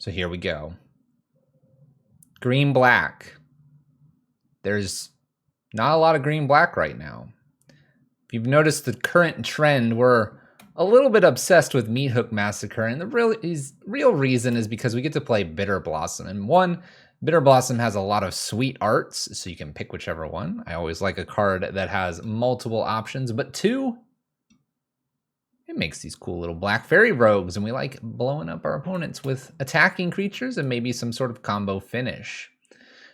So here we go. Green black. There's not a lot of green black right now. If you've noticed the current trend, we're a little bit obsessed with Meathook Massacre, and the real reason is because we get to play Bitter Blossom. And one, Bitter Blossom has a lot of sweet arts, so you can pick whichever one. I always like a card that has multiple options. But two, it makes these cool little black fairy rogues, and we like blowing up our opponents with attacking creatures and maybe some sort of combo finish.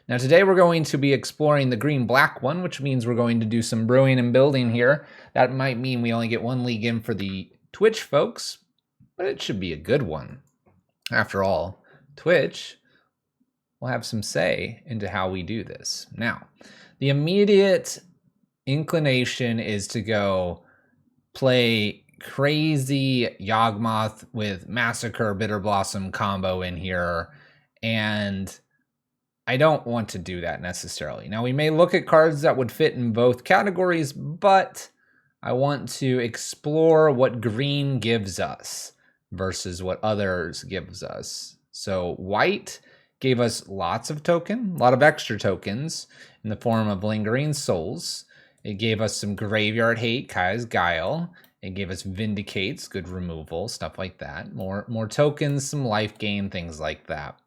Now today we're going to be exploring the green-black one, which means we're going to do some brewing and building here. That might mean we only get one league in for the Twitch folks, but it should be a good one. After all, Twitch will have some say into how we do this. Now, the immediate inclination is to go play crazy Yawgmoth with Massacre Bitter Blossom combo in here, and I don't want to do that necessarily. Now, we may look at cards that would fit in both categories, but I want to explore what green gives us versus what others gives us. So white gave us lots of token, a lot of extra tokens in the form of Lingering Souls. It gave us some Graveyard Hate, Kaya's Guile. It gave us Vindicates, good removal, stuff like that. More tokens, some life gain, things like that.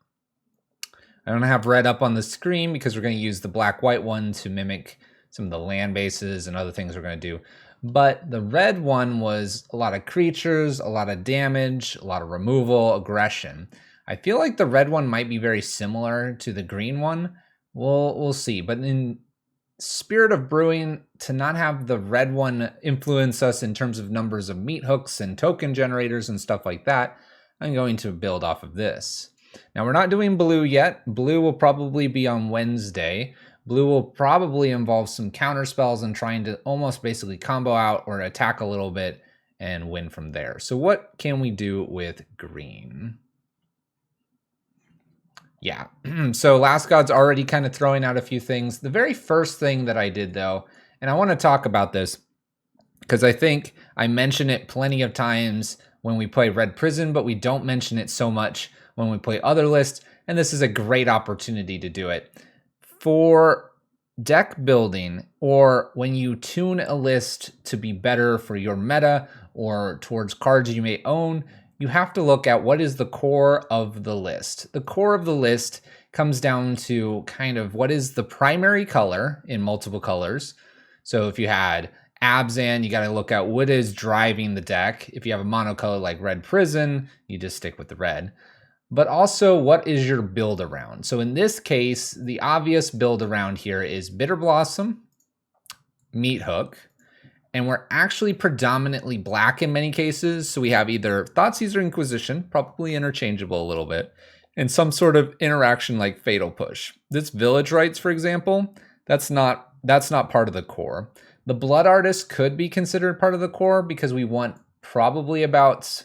I don't have red up on the screen because we're going to use the black-white one to mimic some of the land bases and other things we're going to do. But the red one was a lot of creatures, a lot of damage, a lot of removal, aggression. I feel like the red one might be very similar to the green one. We'll see. But in spirit of brewing, to not have the red one influence us in terms of numbers of meat hooks and token generators and stuff like that, I'm going to build off of this. Now, we're not doing blue yet. Blue will probably be on Wednesday. Blue will probably involve some counter spells and trying to almost basically combo out or attack a little bit and win from there. So what can we do with green? Yeah, so Last God's already kind of throwing out a few things. The very first thing that I did, though, and I want to talk about this because I think I mention it plenty of times when we play Red Prison, but we don't mention it so much when we play other lists, and this is a great opportunity to do it. For deck building, or when you tune a list to be better for your meta or towards cards you may own, you have to look at what is the core of the list. The core of the list comes down to kind of what is the primary color in multiple colors. So if you had Abzan, you got to look at what is driving the deck. If you have a monocolor like Red Prison, you just stick with the red. But also, what is your build around? So in this case, the obvious build around here is Bitter Blossom, Meathook, and we're actually predominantly black in many cases. So we have either Thoughtseize or Inquisition, probably interchangeable a little bit, and some sort of interaction like Fatal Push. This Village Rites, for example, that's not part of the core. The Blood Artist could be considered part of the core because we want probably about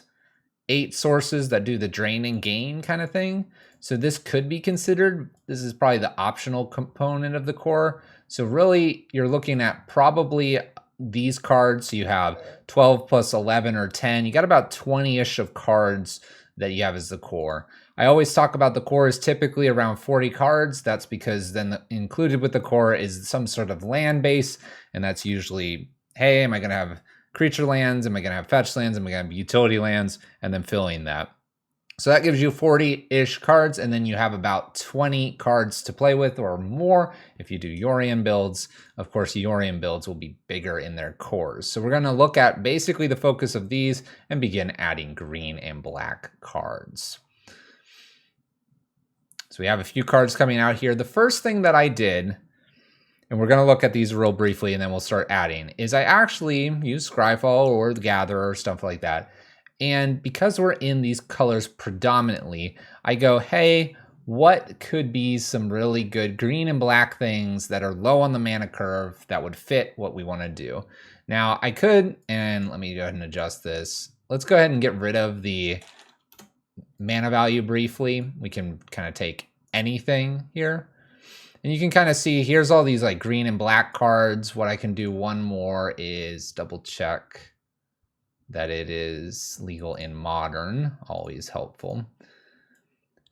8 sources that do the drain and gain kind of thing. So this could be considered. This is probably the optional component of the core. So really, you're looking at probably these cards. So you have 12 plus 11 or 10. You got about 20-ish of cards that you have as the core. I always talk about the core is typically around 40 cards. That's because then included with the core is some sort of land base. And that's usually, hey, am I going to have creature lands? Am I going to have fetch lands? Am I going to have utility lands? And then filling that. So that gives you 40-ish cards, and then you have about 20 cards to play with or more if you do Yorion builds. Of course, Yorion builds will be bigger in their cores. So we're going to look at basically the focus of these and begin adding green and black cards. So we have a few cards coming out here. The first thing that I did, and we're going to look at these real briefly and then we'll start adding, is I actually use Scryfall or the Gatherer or stuff like that. And because we're in these colors predominantly, I go, hey, what could be some really good green and black things that are low on the mana curve that would fit what we want to do? Now, I could, and let me go ahead and adjust this. Let's go ahead and get rid of the mana value briefly. We can kind of take anything here. And you can kind of see, here's all these like green and black cards. What I can do one more is double check that it is legal in Modern, always helpful.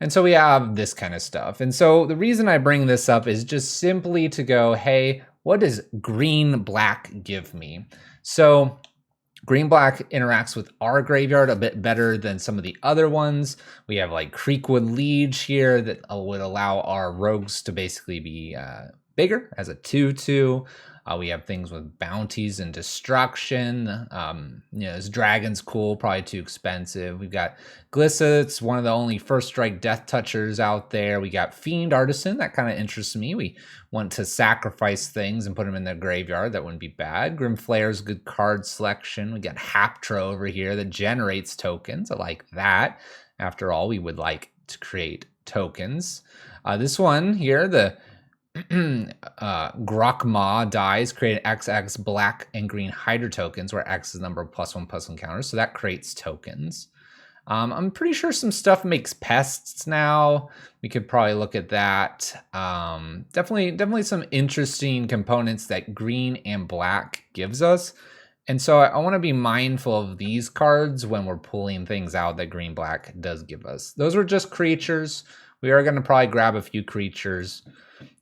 And so we have this kind of stuff. And so the reason I bring this up is just simply to go, hey, what does green black give me? So green black interacts with our graveyard a bit better than some of the other ones. We have like Creekwood Liege here that would allow our rogues to basically be bigger as a 2/2. We have things with bounties and destruction. This dragon's cool, probably too expensive. We've got Glissa, it's one of the only first strike death touchers out there. We got Fiend Artisan, that kind of interests me. We want to sacrifice things and put them in the graveyard. That wouldn't be bad. Grim Flare's good card selection. We got Haptra over here that generates tokens. I like that. After all, we would like to create tokens. This one here, the Grokma dies, create XX black and green Hydra tokens, where X is the number of +1/+1 counters, so that creates tokens. I'm pretty sure some stuff makes pests now. We could probably look at that. Definitely some interesting components that green and black gives us. And so I want to be mindful of these cards when we're pulling things out that green black does give us. Those were just creatures. We are going to probably grab a few creatures,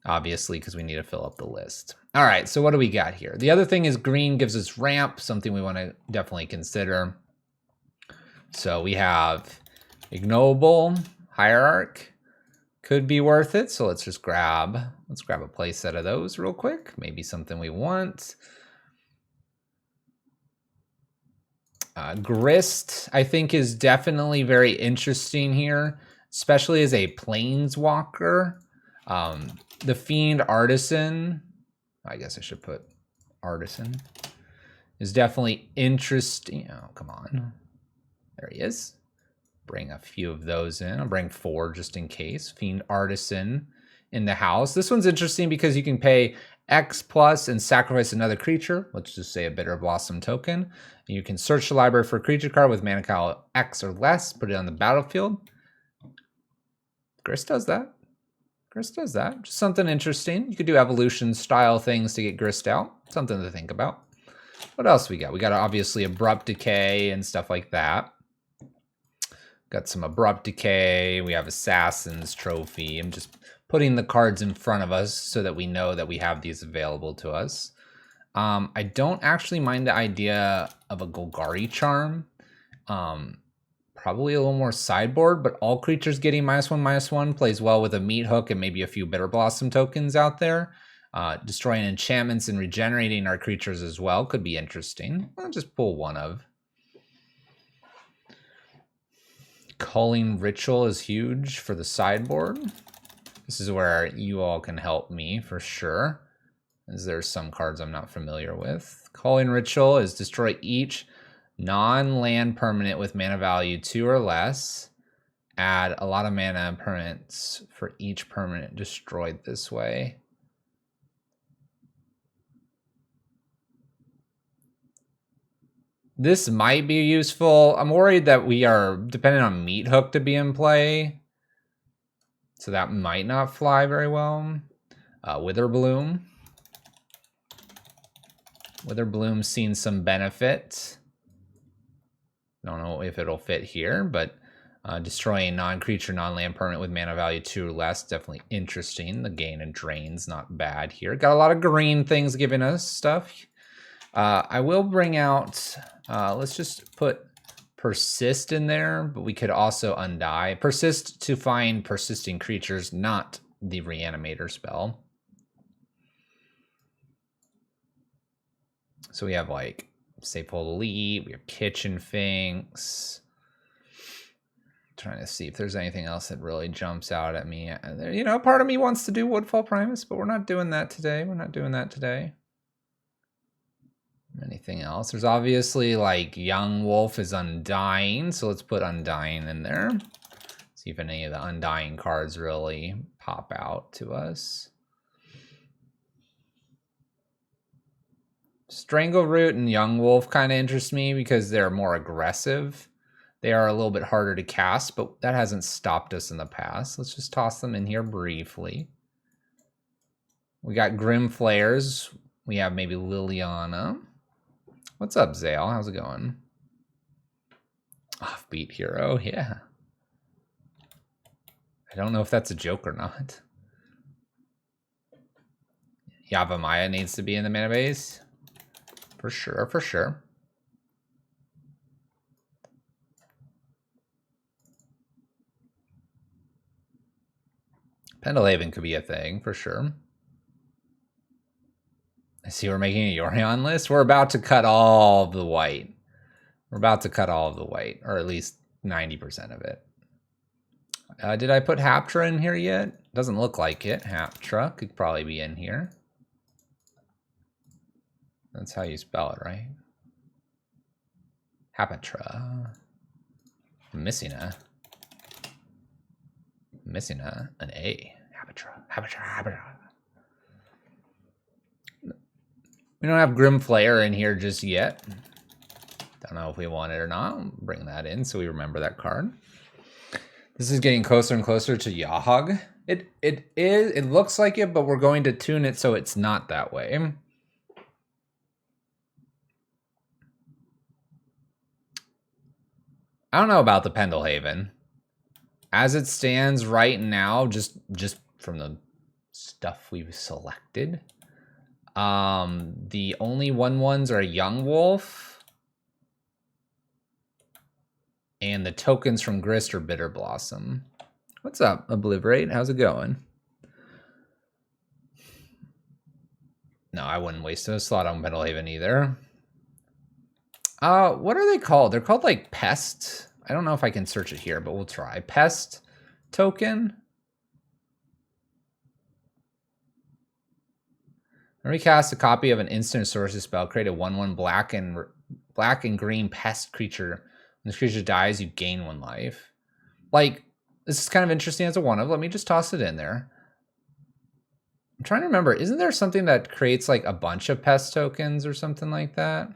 obviously, because we need to fill up the list. All right, so what do we got here? The other thing is green gives us ramp, something we want to definitely consider. So we have Ignoble, Hierarch, could be worth it. So let's grab a play set of those real quick. Maybe something we want. Grist, I think, is definitely very interesting here, especially as a planeswalker. The Fiend Artisan, I guess I should put Artisan, is definitely interesting. Oh, come on. There he is. Bring a few of those in. I'll bring 4 just in case. Fiend Artisan in the house. This one's interesting because you can pay X plus and sacrifice another creature. Let's just say a Bitter Blossom token. And you can search the library for a creature card with mana count X or less, put it on the battlefield. Grist does that. Grist does that. Just something interesting. You could do evolution style things to get Grist out. Something to think about. What else we got? We got obviously Abrupt Decay and stuff like that. Got some Abrupt Decay. We have Assassin's Trophy. I'm just putting the cards in front of us so that we know that we have these available to us. I don't actually mind the idea of a Golgari Charm. Probably a little more sideboard, but all creatures getting -1/-1 plays well with a Meathook and maybe a few Bitter Blossom tokens out there. Destroying enchantments and regenerating our creatures as well could be interesting. I'll just pull one of. Culling Ritual is huge for the sideboard. This is where you all can help me for sure, as there's some cards I'm not familiar with. Culling Ritual is destroy each non-land permanent with mana value 2 or less. Add a lot of mana permanents for each permanent destroyed this way. This might be useful. I'm worried that we are dependent on Meathook to be in play, so that might not fly very well. Witherbloom. Witherbloom's seen some benefit. Don't know if it'll fit here, but destroying non-creature, non-land permanent with mana value 2 or less, definitely interesting. The gain and drain's not bad here. Got a lot of green things giving us stuff. I will bring out, let's just put Persist in there, but we could also Undie. Persist to find persisting creatures, not the Reanimator spell. So we have like Safehold Elite, we have Kitchen Finks. Trying to see if there's anything else that really jumps out at me. You know, part of me wants to do Woodfall Primus, but we're not doing that today. We're not doing that today. Anything else? There's obviously like Young Wolf is Undying, so let's put Undying in there. See if any of the Undying cards really pop out to us. Strangleroot and Young Wolf kind of interest me because they're more aggressive. They are a little bit harder to cast, but that hasn't stopped us in the past. Let's just toss them in here briefly. We got Grim Flares. We have maybe Liliana. What's up, Zale? How's it going? Offbeat Hero, yeah. I don't know if that's a joke or not. Yavimaya needs to be in the mana base. For sure, for sure. Pendelhaven could be a thing, for sure. I see we're making a Yorion list. We're about to cut all of the white. We're about to cut all of the white, or at least 90% of it. Did I put Haptra in here yet? Doesn't look like it. Haptra could probably be in here. That's how you spell it, right? Hapatra. I'm missing an A. Hapatra. We don't have Grim Flayer in here just yet. Don't know if we want it or not. I'll bring that in so we remember that card. This is getting closer and closer to Yahog. It looks like it, but we're going to tune it so it's not that way. I don't know about the Pendelhaven. As it stands right now, just from the stuff we've selected, the only 1/1s are Young Wolf, and the tokens from Grist are Bitter Blossom. What's up, Obliverate? How's it going? No, I wouldn't waste a slot on Pendelhaven either. What are they called? They're called like Pest. I don't know if I can search it here, but we'll try. Pest token. Recast a copy of an instant sorcery spell. Create a 1/1 black and green pest creature. When this creature dies, you gain 1 life. Like, this is kind of interesting as a 1/of. Let me just toss it in there. I'm trying to remember. Isn't there something that creates like a bunch of pest tokens or something like that?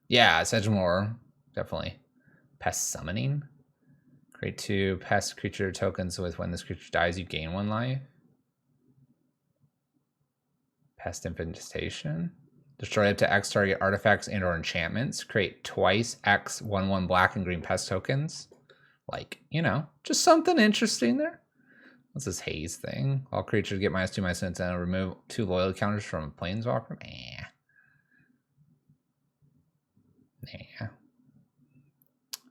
Yeah, Sedgemoor, definitely. Pest summoning. Create 2 pest creature tokens with when this creature dies, you gain 1 life. Pest infestation. Destroy up to X target artifacts and or enchantments. Create twice X 1/1 black and green pest tokens. Like, you know, just something interesting there. What's this haze thing? All creatures get -2/-1 and remove 2 loyalty counters from a planeswalker. Nah.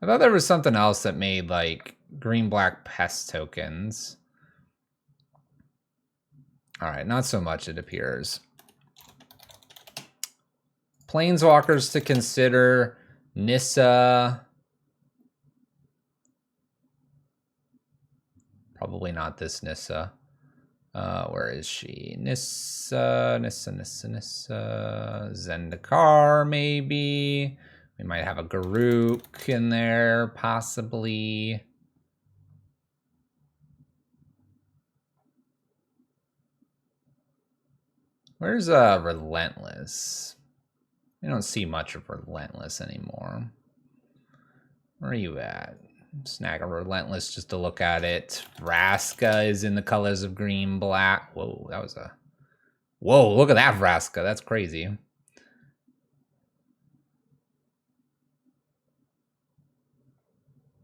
I thought there was something else that made like green-black pest tokens. All right, not so much, it appears. Planeswalkers to consider. Nissa. Probably not this Nissa. Where is she? Nissa. Zendikar, maybe. We might have a Garruk in there, possibly. Where's Relentless? I don't see much of Relentless anymore. Where are you at? Snag a Relentless just to look at it. Vraska is in the colors of green, black. Whoa, that was a... Whoa, look at that Vraska. That's crazy.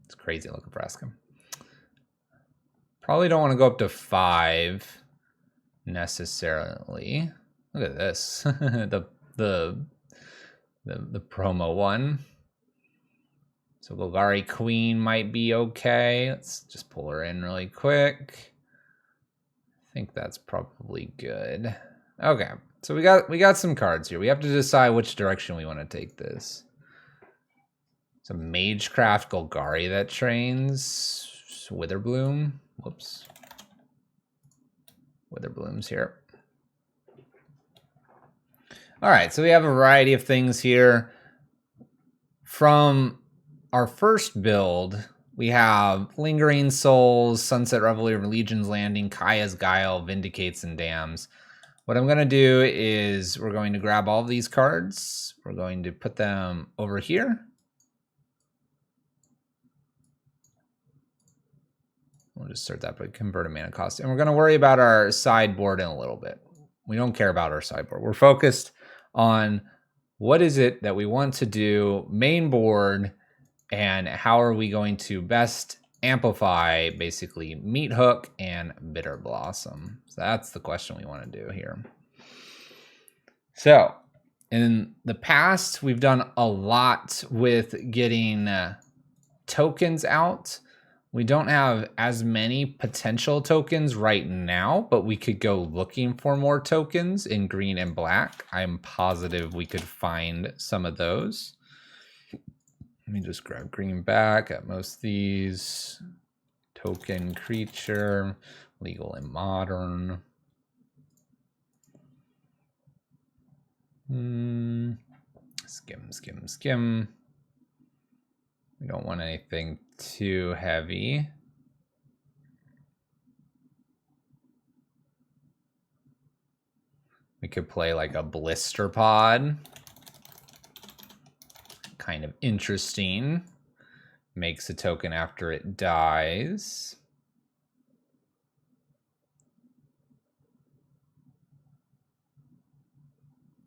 It's crazy looking Vraska. Probably don't want to go up to 5 necessarily. Look at this. the promo one. So Golgari Queen might be okay. Let's just pull her in really quick. I think that's probably good. Okay, so we got some cards here. We have to decide which direction we want to take this. So Magecraft Golgari that trains. Witherbloom. Whoops. Witherbloom's here. All right, so we have a variety of things here. From our first build, we have Lingering Souls, Sunset Revelry, Legion's Landing, Kaya's Guile, Vindicates, and Dams. What I'm going to do is we're going to grab all of these cards. We're going to put them over here. We'll just start that by convert a mana cost. And we're going to worry about our sideboard in a little bit. We don't care about our sideboard. We're focused on what is it that we want to do main board, and how are we going to best amplify basically Meathook and Bitter Blossom? So that's the question we want to do here. So in the past, we've done a lot with getting tokens out. We don't have as many potential tokens right now, but we could go looking for more tokens in green and black. I'm positive we could find some of those. Let me just grab green back at most of these. Token creature, legal and modern. Skim. We don't want anything too heavy. We could play like a blister pod. Kind of interesting. Makes a token after it dies.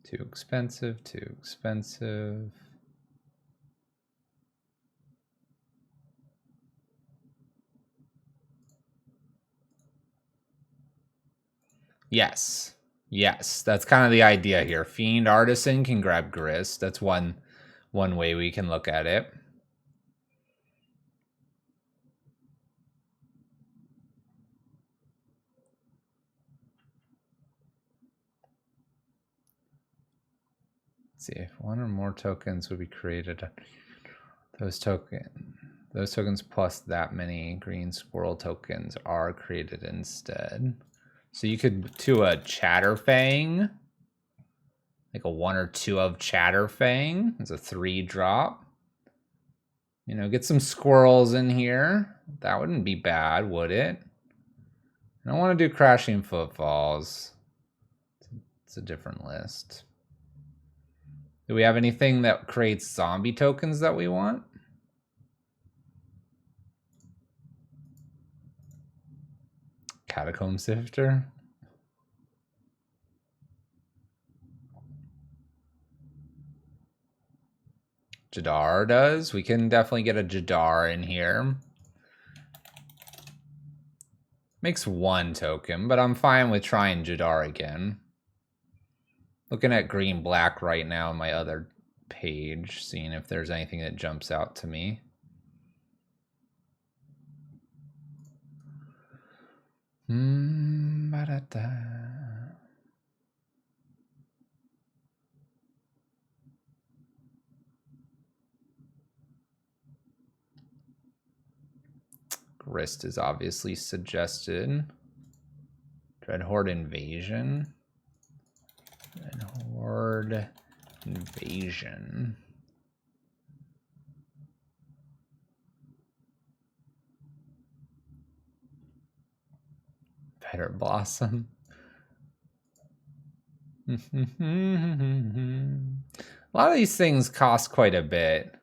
Too expensive. Yes, that's kind of the idea here. Fiend Artisan can grab Grist. That's one way we can look at it. Let's see if one or more tokens would be created. Those tokens plus that many green squirrel tokens are created instead. So you could do a Chatterfang, like a 1 or 2 of Chatterfang. It's a 3-drop. You know, get some squirrels in here. That wouldn't be bad, would it? I don't want to do Crashing Footfalls. It's a different list. Do we have anything that creates zombie tokens that we want? Catacomb Sifter. Jadar does. We can definitely get a Jadar in here. Makes 1 token, but I'm fine with trying Jadar again. Looking at green-black right now on my other page, seeing if there's anything that jumps out to me. Grist is obviously suggested. Dreadhorde Invasion. Dreadhorde Invasion. Bitter Blossom. A lot of these things cost quite a bit.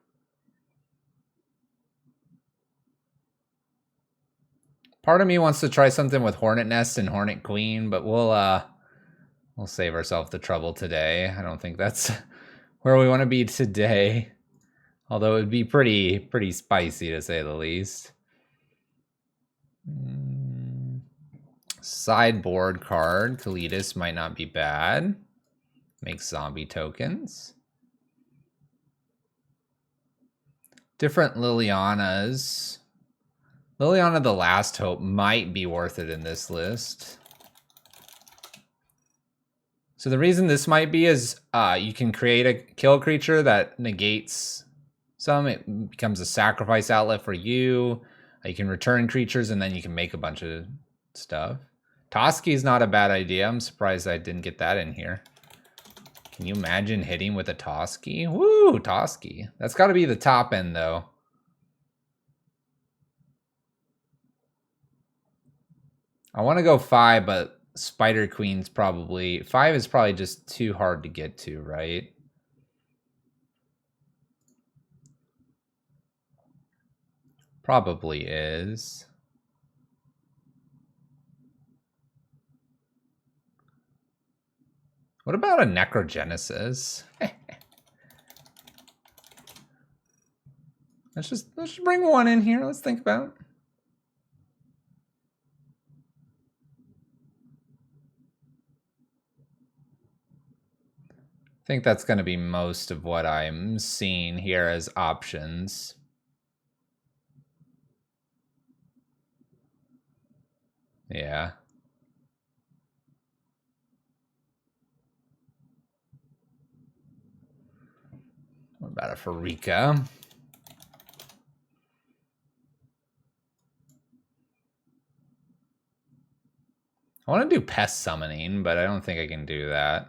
Part of me wants to try something with Hornet Nest and Hornet Queen, but we'll save ourselves the trouble today. I don't think that's where we want to be today. Although it would be pretty spicy to say the least. Sideboard card, Kalitas might not be bad. Makes zombie tokens. Different Lilianas. Liliana the Last Hope might be worth it in this list. So the reason this might be is you can create a kill creature that negates some. It becomes a sacrifice outlet for you. You can return creatures, and then you can make a bunch of stuff. Toski is not a bad idea. I'm surprised I didn't get that in here. Can you imagine hitting with a Toski? Woo, Toski. That's got to be the top end, though. I want to go 5, but Spider Queen's probably... 5 is probably just too hard to get to, right? Probably is. What about a Necrogenesis? Let's just bring one in here. Let's think about it. I think that's going to be most of what I'm seeing here as options. Yeah. What about a Farika? I want to do pest summoning, but I don't think I can do that.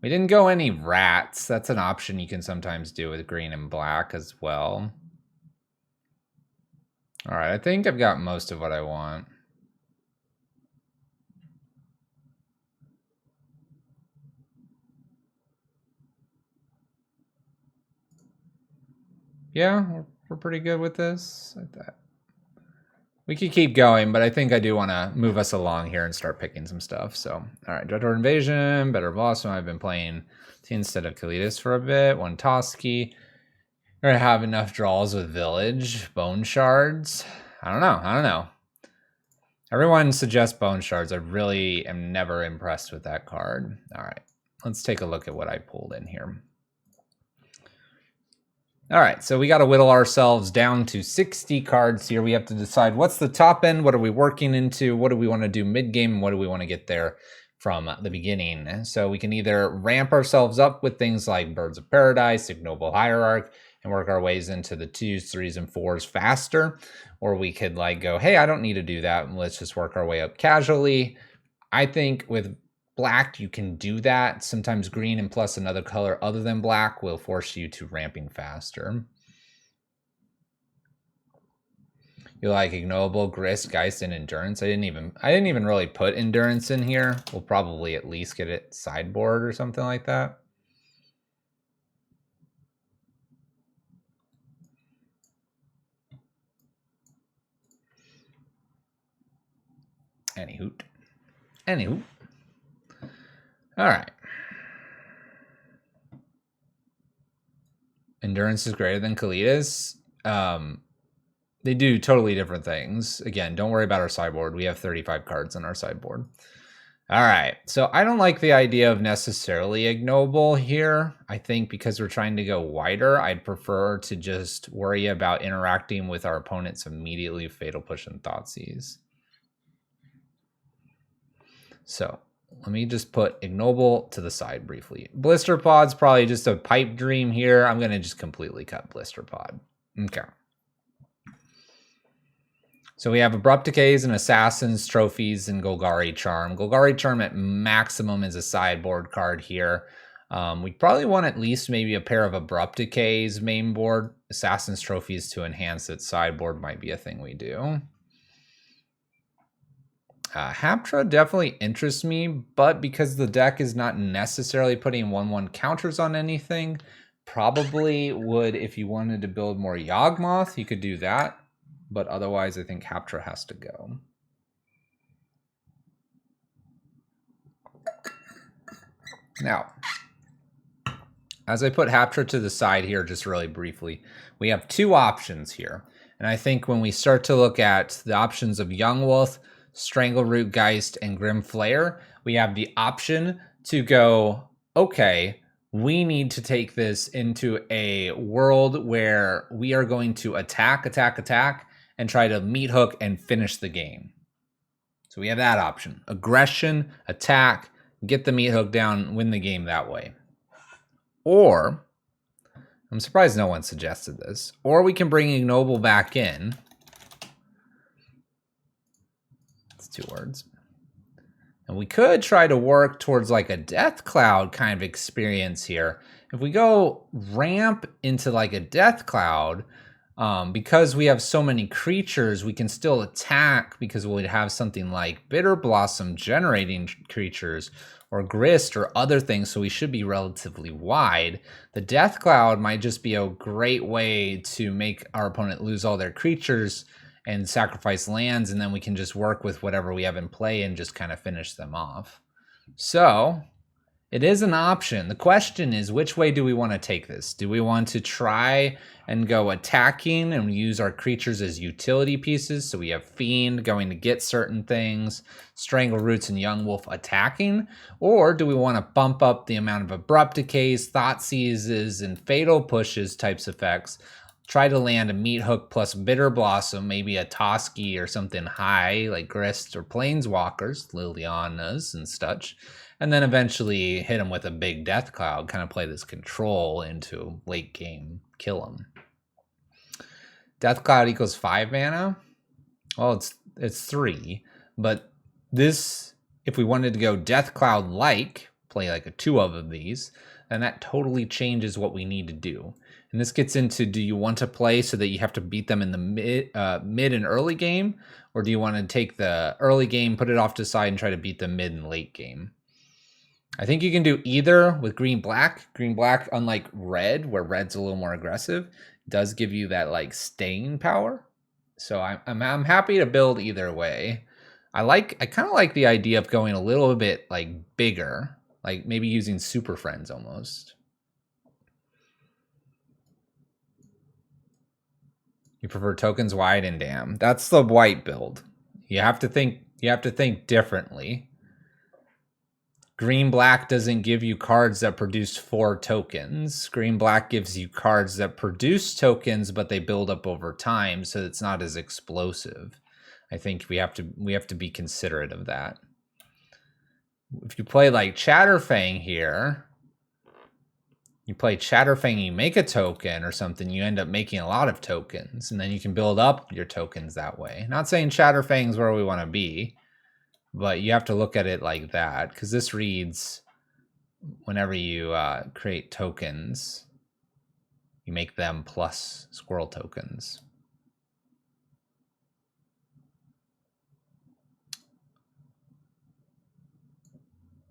We didn't go any rats. That's an option you can sometimes do with green and black as well. All right, I think I've got most of what I want. Yeah, we're pretty good with this. We could keep going, but I think I do want to move us along here and start picking some stuff. So, all right, Dreadhorde Invasion, Better Blossom. I've been playing instead of Kalidas for a bit. One Toski. I have enough draws with Village. Bone Shards. I don't know. Everyone suggests Bone Shards. I really am never impressed with that card. All right, let's take a look at what I pulled in here. All right, so we got to whittle ourselves down to 60 cards here. We have to decide what's the top end, what are we working into, what do we want to do mid-game, and what do we want to get there from the beginning. So we can either ramp ourselves up with things like Birds of Paradise, Ignoble Hierarch, and work our ways into the 2s, 3s, and 4s faster, or we could like go, hey, I don't need to do that, let's just work our way up casually. I think with black, you can do that. Sometimes green and plus another color other than black will force you to ramping faster. You like Ignoble, Grist, Geist, and Endurance. I didn't even really put Endurance in here. We'll probably at least get it sideboard or something like that. Anywho. All right. Endurance is greater than Kalidas. They do totally different things. Again, don't worry about our sideboard. We have 35 cards on our sideboard. All right, so I don't like the idea of necessarily Ignoble here. I think because we're trying to go wider, I'd prefer to just worry about interacting with our opponents immediately with Fatal Push and Thoughtseize. So let me just put Ignoble to the side briefly. Blister Pod's probably just a pipe dream here. I'm going to just completely cut Blister Pod. Okay. So we have Abrupt Decays and Assassins, Trophies, and Golgari Charm. Golgari Charm at maximum is a sideboard card here. We probably want at least maybe a pair of Abrupt Decays main board. Assassin's Trophies to enhance its sideboard might be a thing we do. Haptra definitely interests me, but because the deck is not necessarily putting 1/1 counters on anything, probably would, if you wanted to build more Yawgmoth, you could do that. But otherwise, I think Haptra has to go. Now, as I put Haptra to the side here, just really briefly, we have two options here. And I think when we start to look at the options of Young Wolf, Strangleroot Geist, and Grim Flare, we have the option to go, okay, we need to take this into a world where we are going to attack, and try to Meathook and finish the game. So we have that option. Aggression, attack, get the Meathook down, win the game that way. Or, I'm surprised no one suggested this, or we can bring Ignoble back in. It's 2 words. And we could try to work towards like a Death Cloud kind of experience here. If we go ramp into like a Death Cloud, because we have so many creatures, we can still attack because we'd have something like Bitter Blossom generating creatures or Grist or other things, so we should be relatively wide. The Death Cloud might just be a great way to make our opponent lose all their creatures and sacrifice lands, and then we can just work with whatever we have in play and just kind of finish them off. So It is an option. The question is, which way do we want to take this? Do we want to try and go attacking and use our creatures as utility pieces? So we have Fiend going to get certain things, Strangle Roots and Young Wolf attacking? Or do we want to bump up the amount of Abrupt Decays, Thought Seizes, and Fatal Pushes types effects? Try to land a Meathook plus Bitter Blossom, maybe a Toski or something high like Grist or Planeswalkers, Lilianas and such. And then eventually hit him with a big Death Cloud, kind of play this control into late game, kill him. Death Cloud equals 5 mana? Well, it's 3. But this, if we wanted to go Death Cloud-like, play like a 2 of these, then that totally changes what we need to do. And this gets into, do you want to play so that you have to beat them in the mid and early game? Or do you want to take the early game, put it off to the side, and try to beat the mid and late game? I think you can do either with green-black. Green-black, unlike red, where red's a little more aggressive, does give you that like staying power. So I'm happy to build either way. I kind of like the idea of going a little bit like bigger, like maybe using Super Friends almost. You prefer tokens wide and dam. That's the white build. You have to think differently. Green-black doesn't give you cards that produce 4 tokens. Green-black gives you cards that produce tokens, but they build up over time, so it's not as explosive. I think we have to be considerate of that. If you play like Chatterfang here, you play Chatterfang, you make a token or something, you end up making a lot of tokens, and then you can build up your tokens that way. Not saying Chatterfang's where we want to be, but you have to look at it like that, because this reads, whenever you create tokens, you make them plus squirrel tokens.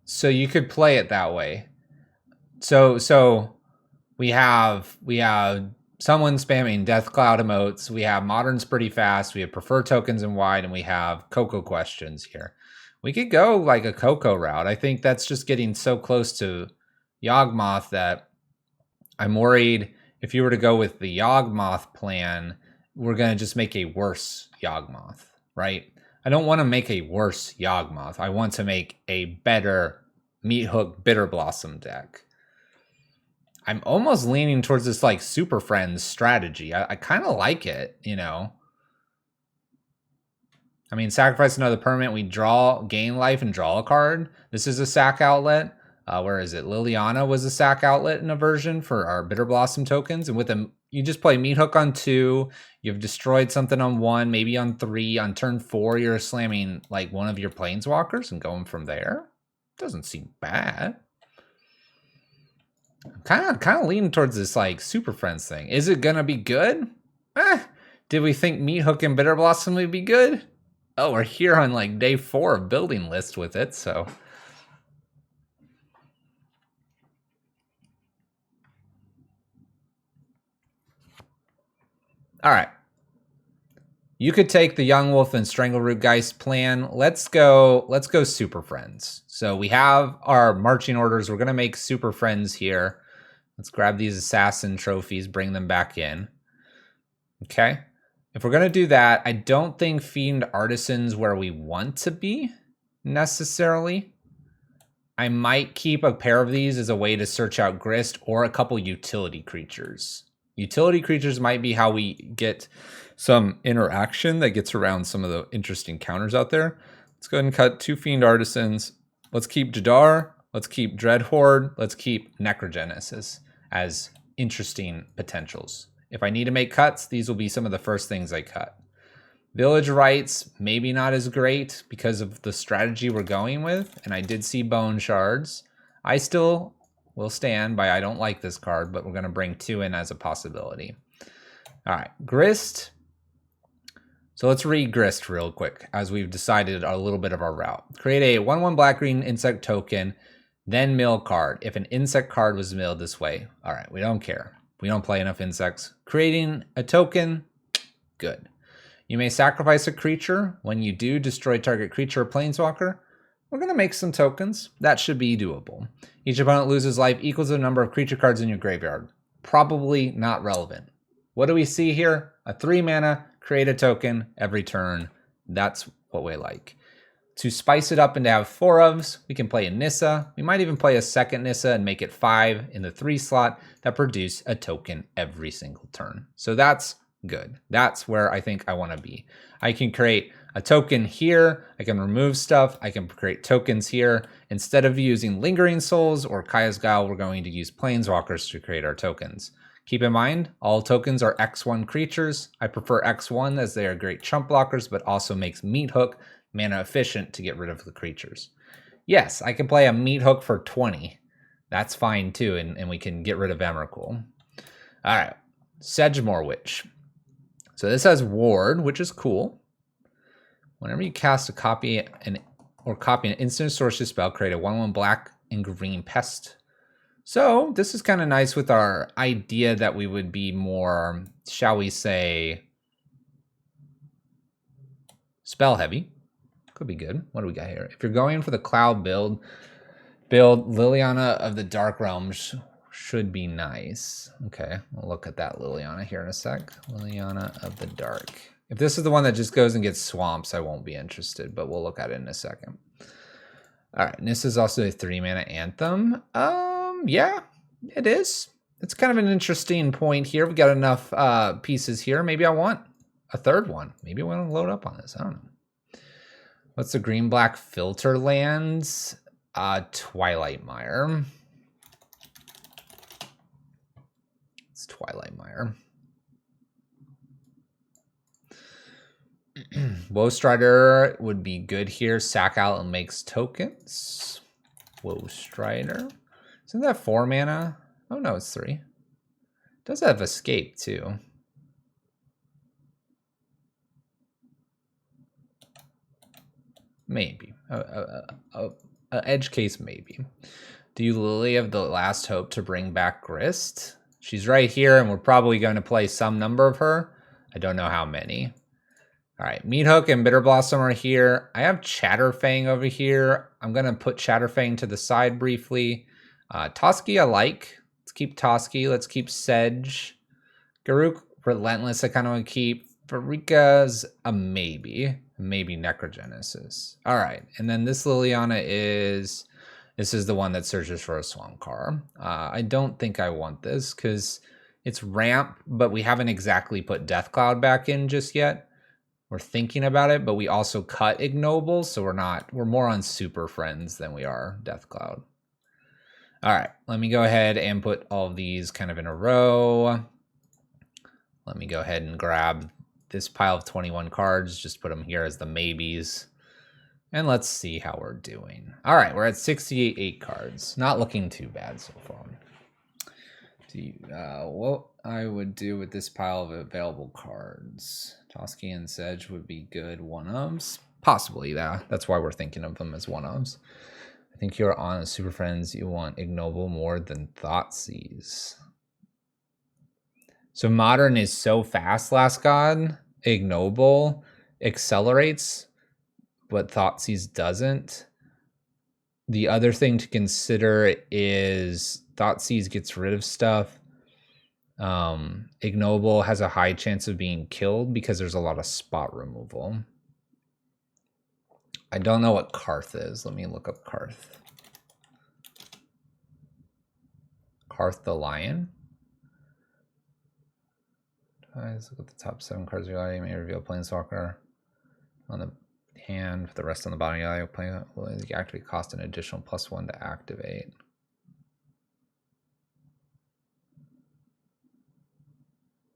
So you could play it that way. So we have someone spamming Death Cloud emotes. We have Modern's pretty fast. We have Prefer Tokens and Wide, and we have Coco questions here. We could go like a Coco route. I think that's just getting so close to Yawgmoth that I'm worried if you were to go with the Yawgmoth plan, we're going to just make a worse Yawgmoth, right? I don't want to make a worse Yawgmoth. I want to make a better Meathook Bitter Blossom deck. I'm almost leaning towards this like Super Friends strategy. I kind of like it, you know. I mean, sacrifice another permanent, we gain life and draw a card. This is a sack outlet. Where is it? Liliana was a sack outlet in a version for our Bitter Blossom tokens. And with them, you just play Meathook on 2. You've destroyed something on 1, maybe on 3. On turn 4, you're slamming like one of your Planeswalkers and going from there. Doesn't seem bad. Kind of leaning towards this like Super Friends thing. Is it gonna be good? Did we think Meathook and Bitter Blossom would be good? Oh, we're here on like day 4 of building list with it, so. All right. You could take the Young Wolf and Strangleroot Geist plan. Let's go Super Friends. So we have our marching orders. We're gonna make Super Friends here. Let's grab these assassin trophies, bring them back in. Okay. If we're gonna do that, I don't think Fiend Artisan's where we want to be necessarily. I might keep a pair of these as a way to search out Grist or a couple utility creatures. Utility creatures might be how we get some interaction that gets around some of the interesting counters out there. Let's go ahead and cut 2 Fiend Artisans. Let's keep Jadar. Let's keep Dreadhorde. Let's keep Necrogenesis as interesting potentials. If I need to make cuts, these will be some of the first things I cut. Village Rites, maybe not as great because of the strategy we're going with. And I did see Bone Shards. I still will stand by I don't like this card, but we're going to bring 2 in as a possibility. All right, Grist. So let's read Grist real quick as we've decided a little bit of our route. Create a 1/1 black-green insect token, then mill card. If an insect card was milled this way. All right, we don't care. We don't play enough insects. Creating a token, good. You may sacrifice a creature. When you do, destroy target creature or planeswalker. we're going to make some tokens. That should be doable. Each opponent loses life equals the number of creature cards in your graveyard. Probably not relevant. What do we see here? A 3 mana, create a token every turn. That's what we like. To spice it up and to have 4 ofs, we can play a Nissa. We might even play a second Nissa and make it 5 in the 3 slot that produce a token every single turn. So that's good. That's where I think I want to be. I can create a token here. I can remove stuff. I can create tokens here. Instead of using Lingering Souls or Kaya's Guile, we're going to use Planeswalkers to create our tokens. Keep in mind, all tokens are X1 creatures. I prefer X1 as they are great chump blockers, but also makes Meathook mana efficient to get rid of the creatures. Yes, I can play a Meathook for 20. That's fine too, and we can get rid of Emrakul. All right, Sedgemoor Witch. So this has Ward, which is cool. Whenever you cast a copy an instant sorcery spell, create a 1/1 black and green pest. So this is kind of nice with our idea that we would be more, shall we say, spell heavy. Could be good. What do we got here? If you're going for the cloud build Liliana of the Dark Realms should be nice. Okay, we'll look at that Liliana here in a sec. Liliana of the Dark. If this is the one that just goes and gets swamps, I won't be interested, but we'll look at it in a second. All right, and this is also a 3 mana anthem. Yeah, it is. It's kind of an interesting point here. We got enough pieces here. Maybe I want a third one. Maybe I want to load up on this. I don't know. What's the green-black filter lands? Twilight Mire. It's Twilight Mire. Woe Strider would be good here. Sack out and makes tokens. Woe Strider. Isn't that 4 mana? Oh no, it's 3. It does have escape too. Maybe. Edge case, maybe. Do you Lily have the last hope to bring back Grist? She's right here, and we're probably going to play some number of her. I don't know how many. All right, Meathook and Bitter Blossom are here. I have Chatterfang over here. I'm going to put Chatterfang to the side briefly. Toski I like. Let's keep Toski. Let's keep Sedge. Garruk, Relentless I kind of want to keep. Farika's a maybe. Maybe Necrogenesis. All right, and then this Liliana is... This is the one that searches for a Swampcar. I don't think I want this because it's ramp, but we haven't exactly put Deathcloud back in just yet. We're thinking about it, but we also cut Ignoble, so we're more on Super Friends than we are Deathcloud. All right, let me go ahead and put all of these kind of in a row. Let me go ahead and grab this pile of 21 cards, just put them here as the maybes. And let's see how we're doing. All right, we're at 68 cards. Not looking too bad so far. What I would do with this pile of available cards. Toski and Sedge would be good one-ofs. Possibly, yeah. That's why we're thinking of them as one-ofs. I think you're on Super Friends. You want Ignoble more than Thoughtseize. So Modern is so fast, Last God. Ignoble accelerates, but Thoughtseize doesn't. The other thing to consider is Thoughtseize gets rid of stuff. Ignoble has a high chance of being killed because there's a lot of spot removal. I don't know what Karth is. Let me look up Karth. Karth the Lion. Let's look at the top 7 cards of your library. You may reveal Planeswalker on the hand, with the rest on the bottom of your library. Will activate cost an additional +1 to activate.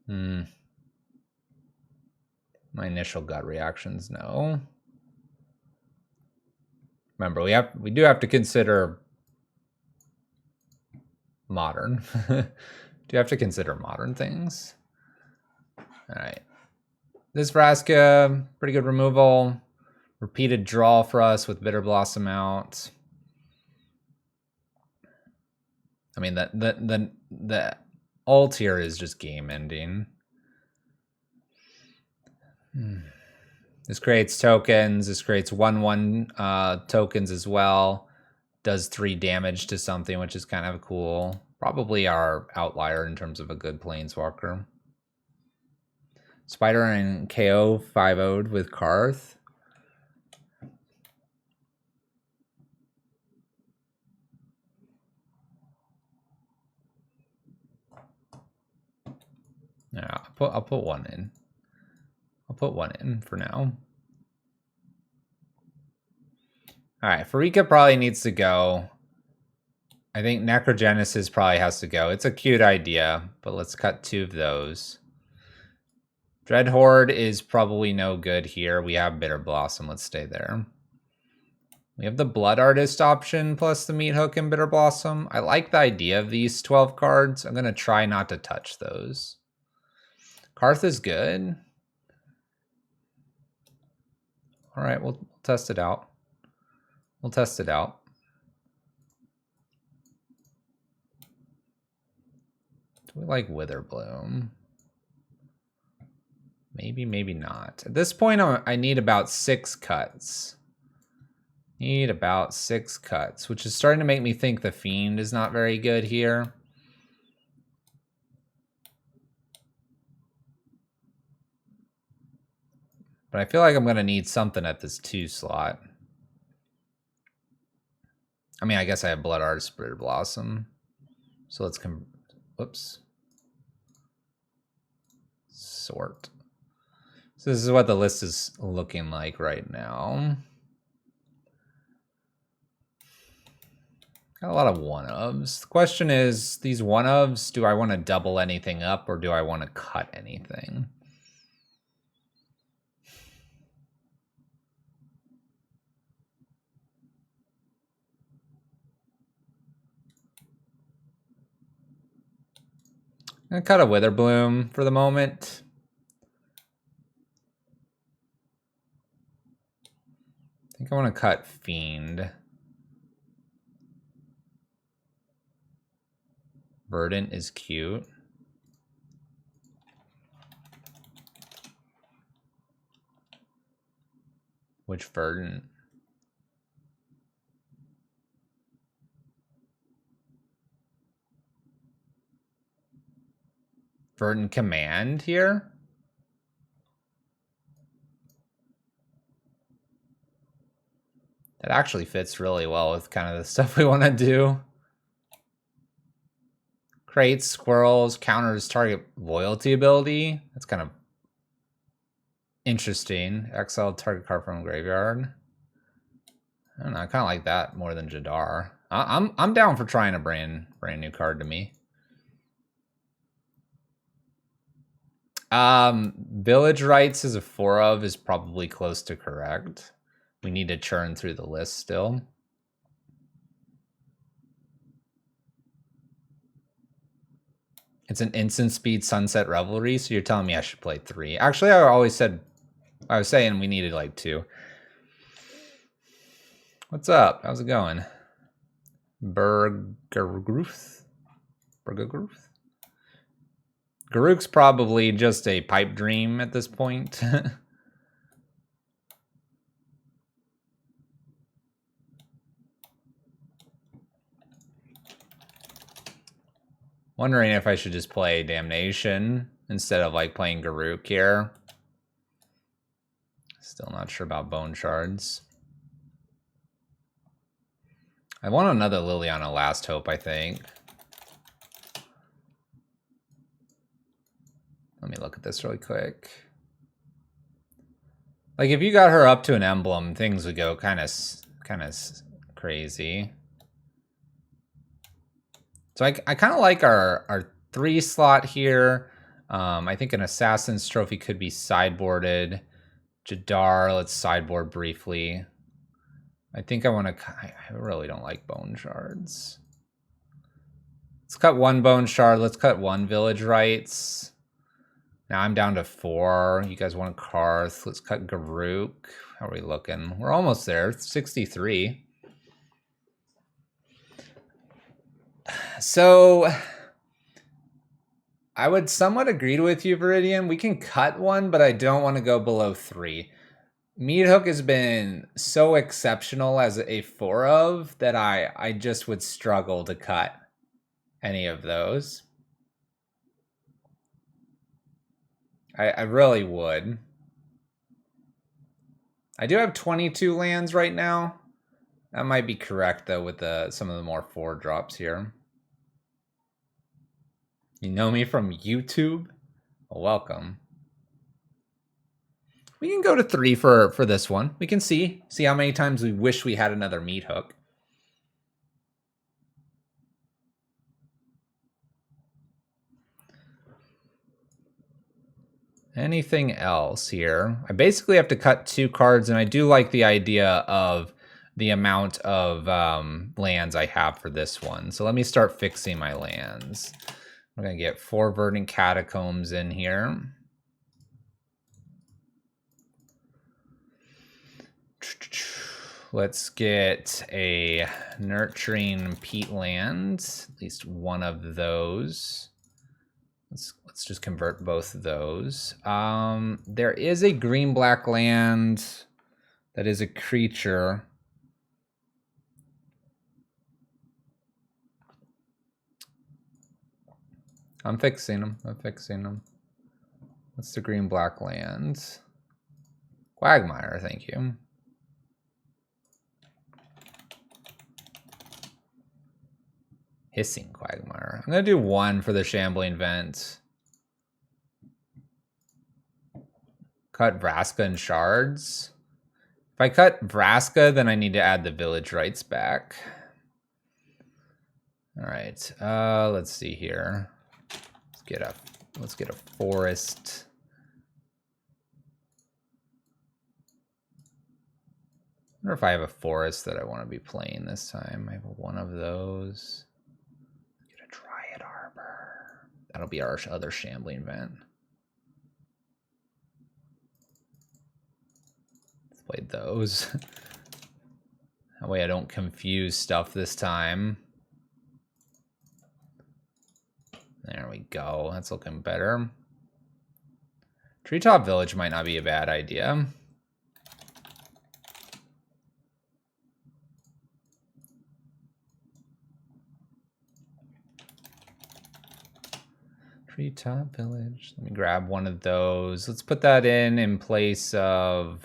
My initial gut reactions, no. Remember, we do have to consider modern. Do have to consider modern things. All right. This Vraska, pretty good removal. Repeated draw for us with Bitter Blossom out. I mean, the ult here is just game ending. This creates tokens. This creates 1/1 tokens as well. Does 3 damage to something, which is kind of cool. Probably our outlier in terms of a good planeswalker. Spider and KO 5-0'd with Karth. Yeah, I'll put one in. I'll put one in for now. All right, Farika probably needs to go. I think Necrogenesis probably has to go. It's a cute idea, but let's cut 2 of those. Dreadhorde is probably no good here. We have Bitter Blossom. Let's stay there. We have the Blood Artist option plus the Meathook and Bitter Blossom. I like the idea of these 12 cards. I'm going to try not to touch those. Karth is good. All right, we'll test it out. We'll test it out. Do we like Witherbloom? Maybe, maybe not. At this point, I need about 6 cuts. Need about 6 cuts, which is starting to make me think the Fiend is not very good here. But I feel like I'm going to need something at this 2 slot. I mean, I guess I have Blood Artist, Bitter Blossom. So let's whoops. Sort. So this is what the list is looking like right now. Got a lot of one-ofs. The question is, these one-ofs, do I want to double anything up or do I want to cut anything? I'm gonna cut a Witherbloom for the moment. I think I want to cut Fiend. Verdant is cute. Which Verdant? Verdant Command here? That actually fits really well with kind of the stuff we want to do. Creates squirrels, counters target loyalty ability. That's kind of interesting. Exile target card from graveyard. I don't know. I kind of like that more than Jadar. I'm down for trying a brand new card to me. Village Rites is a 4 of is probably close to correct. We need to churn through the list still. It's an instant speed Sunset Revelry, so you're telling me I should play 3. Actually, I was saying we needed like 2. What's up? How's it going? Burgergruth? Garuk's probably just a pipe dream at this point. Wondering if I should just play Damnation instead of like playing Garuk here. Still not sure about Bone Shards. I want another Liliana Last Hope, I think. Let me look at this really quick. Like if you got her up to an emblem, things would go kind of crazy. So I kind of like our 3 slot here. I think an Assassin's Trophy could be sideboarded. Jadar, let's sideboard briefly. I think I want to... I really don't like Bone Shards. Let's cut 1 Bone Shard. Let's cut 1 Village Rites. Now I'm down to 4. You guys want Karth. Let's cut Garuk. How are we looking? We're almost there. 63. So I would somewhat agree with you, Viridian. We can cut 1, but I don't want to go below 3. Meathook has been so exceptional as a 4 of that I just would struggle to cut any of those. I really would. I do have 22 lands right now. That might be correct, though, with some of the more 4 drops here. You know me from YouTube? Well, welcome. We can go to 3 for this one. We can see how many times we wish we had another Meathook. Anything else here? I basically have to cut 2 cards, and I do like the idea of the amount of lands I have for this one. So let me start fixing my lands. I'm going to get 4 Verdant Catacombs in here. Let's get a Nurturing Peatland, at least one of those. Let's just convert both of those. There is a green-black land that is a creature. I'm fixing them. What's the green-black land? Quagmire, thank you. Hissing Quagmire. I'm going to do 1 for the Shambling Vent. Cut Vraska and Shards. If I cut Vraska, then I need to add the Village Rights back. All right. Let's see here. Let's get a forest. I wonder if I have a forest that I want to be playing this time. I have one of those. Get a Dryad Arbor. That'll be our other Shambling Vent. Let's play those. That way I don't confuse stuff this time. There we go. That's looking better. Treetop Village might not be a bad idea. Treetop Village. Let me grab one of those. Let's put that in place of...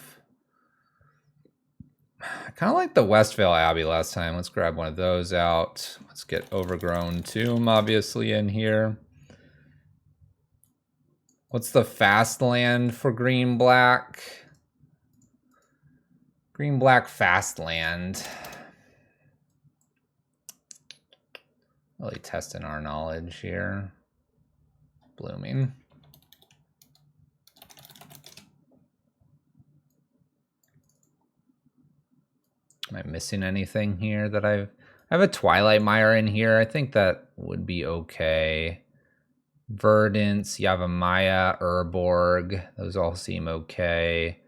I kind of like the Westvale Abbey last time. Let's grab one of those out. Let's get Overgrown Tomb, obviously, in here. What's the fast land for green-black? Green-black fast land. Really testing our knowledge here. Blooming. Am I missing anything here that I have a Twilight Mire in here. I think that would be okay. Verdance, Yavimaya, Urborg. Those all seem okay.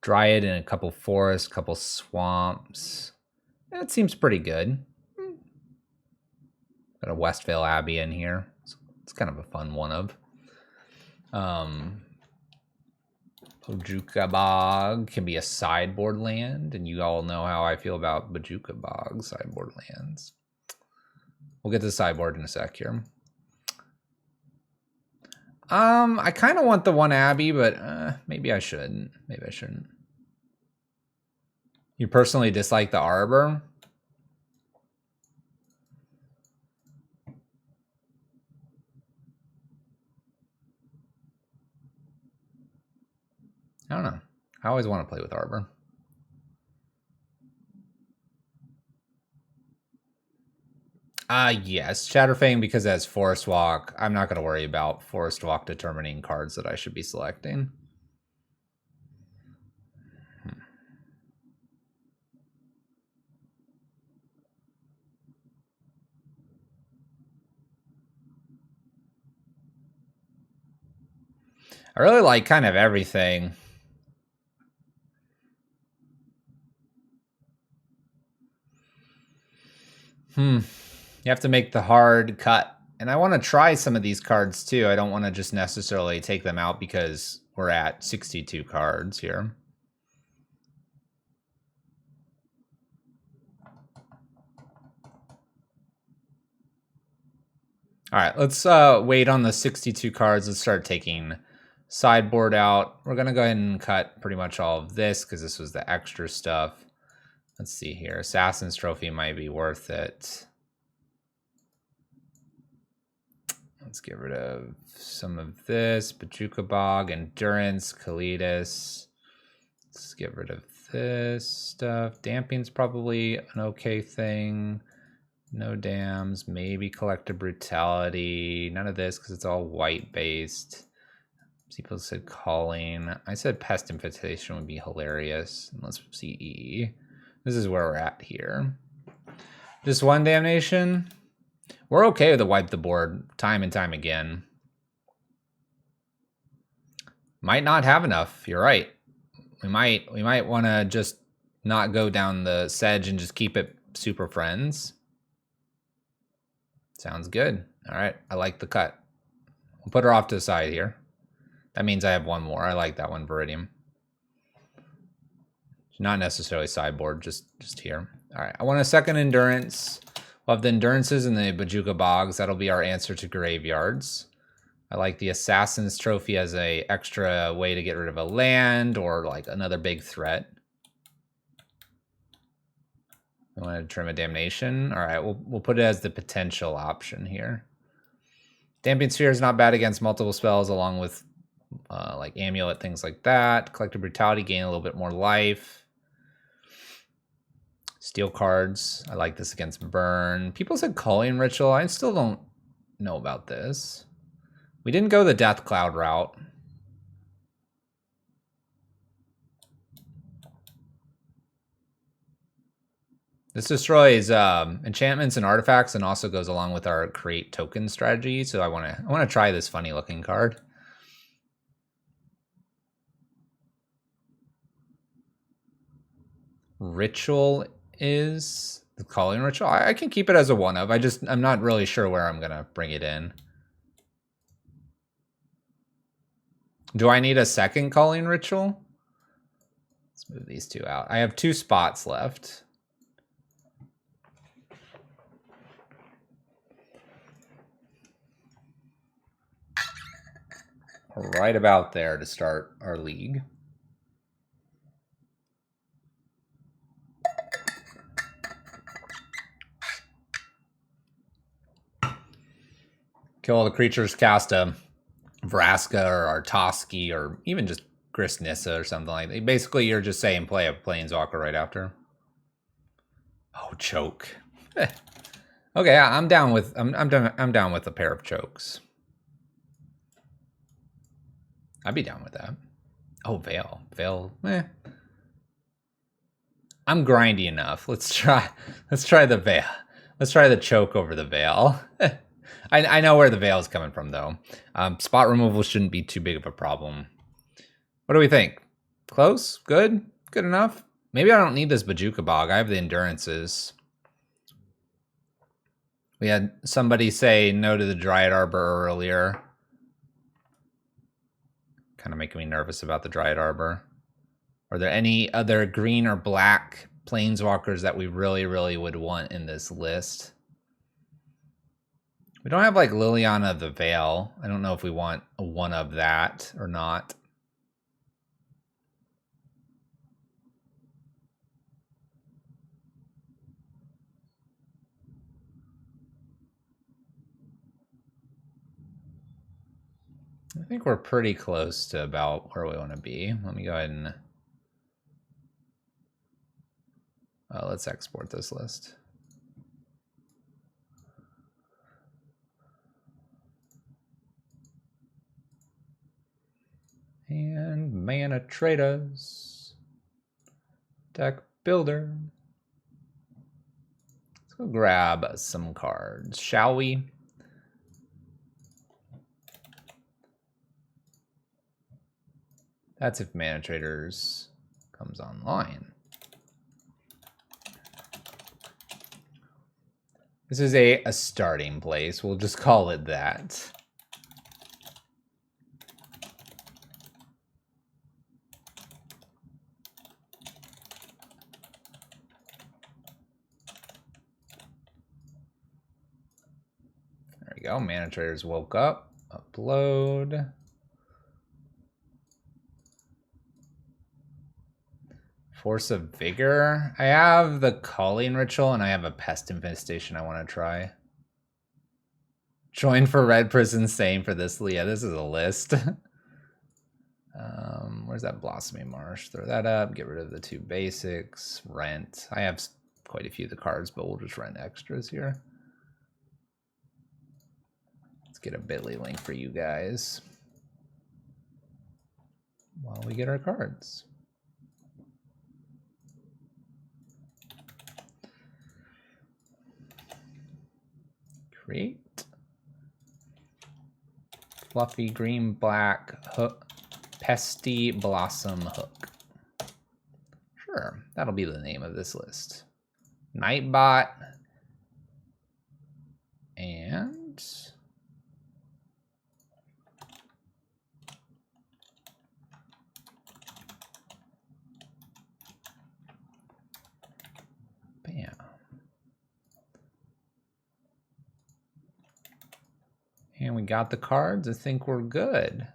Dryad and a couple forests, couple swamps. That seems pretty good. Got a Westvale Abbey in here. It's kind of a fun one of. Bojuka Bog can be a sideboard land, and you all know how I feel about Bojuka Bog sideboard lands. We'll get to the sideboard in a sec here. I kind of want the one Abbey, but maybe I shouldn't. Maybe I shouldn't. You personally dislike the Arbor? I don't know. I always want to play with Arbor. Yes, Shatterfang, because it has Forest Walk. I'm not going to worry about Forest Walk determining cards that I should be selecting. I really like kind of everything. You have to make the hard cut. And I want to try some of these cards too. I don't want to just necessarily take them out because we're at 62 cards here. All right, let's wait on the 62 cards. Let's start taking sideboard out. We're going to go ahead and cut pretty much all of this because this was the extra stuff. Let's see here. Assassin's Trophy might be worth it. Let's get rid of some of this. Bajuka Bog, Endurance, Kalidas. Let's get rid of this stuff. Damping's probably an okay thing. No dams, maybe Collective Brutality. None of this because it's all white based. People said Calling. I said Pest Infestation would be hilarious. And let's see. This is where we're at here. Just one Damnation. We're okay with the wipe the board time and time again. Might not have enough. You're right. We might want to just not go down the sedge and just keep it Super Friends. Sounds good. All right, I like the cut. We'll put her off to the side here. That means I have one more. I like that one, Viridium. Not necessarily sideboard, just here. All right, I want a second Endurance. We'll have the Endurances and the Bajuka Bogs. That'll be our answer to Graveyards. I like the Assassin's Trophy as a extra way to get rid of a land or like another big threat. I want to trim a Damnation. All right, we'll put it as the potential option here. Damping Sphere is not bad against multiple spells, along with like Amulet, things like that. Collective Brutality, gain a little bit more life. Steel cards. I like this against Burn. People said Calling Ritual. I still don't know about this. We didn't go the Death Cloud route. This destroys enchantments and artifacts and also goes along with our create token strategy. So I want to try this funny looking card. Ritual is the Calling Ritual. I can keep it as a one of. I'm not really sure where I'm gonna bring it in. Do I need a second Calling Ritual? Let's move these two out. I have 2 spots left. Right about there to start our league. Kill all the creatures, cast a Vraska or Artoski or even just Grisnissa or something like that. Basically, you're just saying play a Planeswalker right after. Oh, choke. Okay, I'm down with I'm down with a pair of chokes. I'd be down with that. Oh, Veil. I'm grindy enough. Let's try the Veil. Let's try the choke over the Veil. I know where the Veil is coming from, though. Spot removal shouldn't be too big of a problem. What do we think? Close? Good? Good enough? Maybe I don't need this Bajuka Bog. I have the Endurances. We had somebody say no to the Dryad Arbor earlier. Kind of making me nervous about the Dryad Arbor. Are there any other green or black Planeswalkers that we really, really would want in this list? We don't have like Liliana the Veil. I don't know if we want a one of that or not. I think we're pretty close to about where we want to be. Let me go ahead and let's export this list. And Mana Traders. Deck Builder. Let's go grab some cards, shall we? That's if Mana Traders comes online. This is a starting place. We'll just call it that. There we go. Mana Traders woke up. Upload. Force of Vigor. I have the Calling Ritual and I have a Pest Infestation I want to try. Join for Red Prison, same for this. Yeah, this is a list. Where's that Blossoming Marsh? Throw that up. Get rid of the 2 basics. Rent. I have quite a few of the cards, but we'll just rent extras here. Let's get a bit.ly link for you guys while we get our cards. Create. Fluffy green black hook. Pesty Blossom Hook. Sure, that'll be the name of this list. Nightbot. And bam. And we got the cards. I think we're good.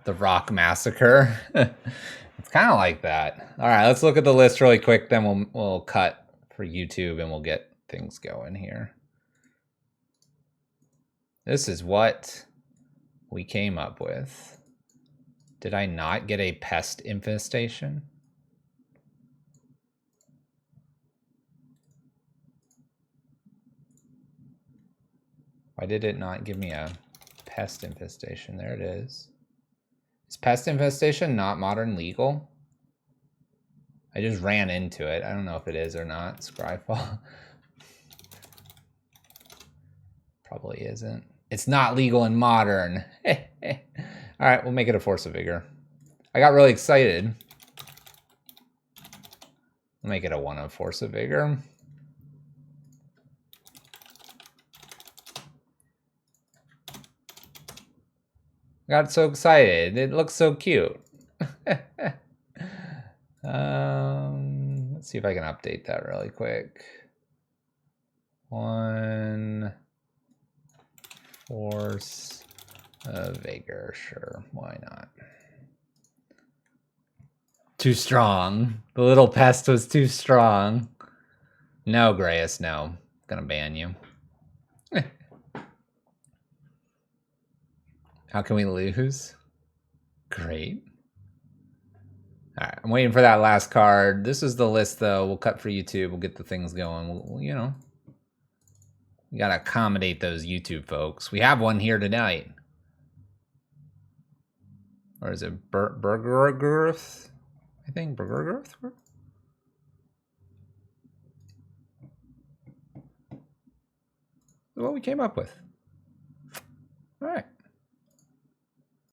The Rock Massacre. It's kind of like that. All right, let's look at the list really quick. Then we'll cut for YouTube and we'll get things going here. This is what we came up with. Did I not get a Pest Infestation? Why did it not give me a Pest Infestation? There it is. Is Pest Infestation not modern legal? I just ran into it. I don't know if it is or not. Scryfall. Probably isn't. It's not legal in modern. All right, we'll make it a Force of Vigor. I got really excited. We'll make it a 1 of Force of Vigor. Got so excited. It looks so cute. Let's see if I can update that really quick. 1 Force of Vigor. Sure, why not? Too strong. The little pest was too strong. No, Grayus, no. I'm gonna ban you. How can we lose? Great. All right, I'm waiting for that last card. This is the list, though. We'll cut for YouTube. We'll get the things going. We'll, you know, we gotta accommodate those YouTube folks. We have one here tonight. Or is it Burgergirth? I think Burgergirth. What we came up with.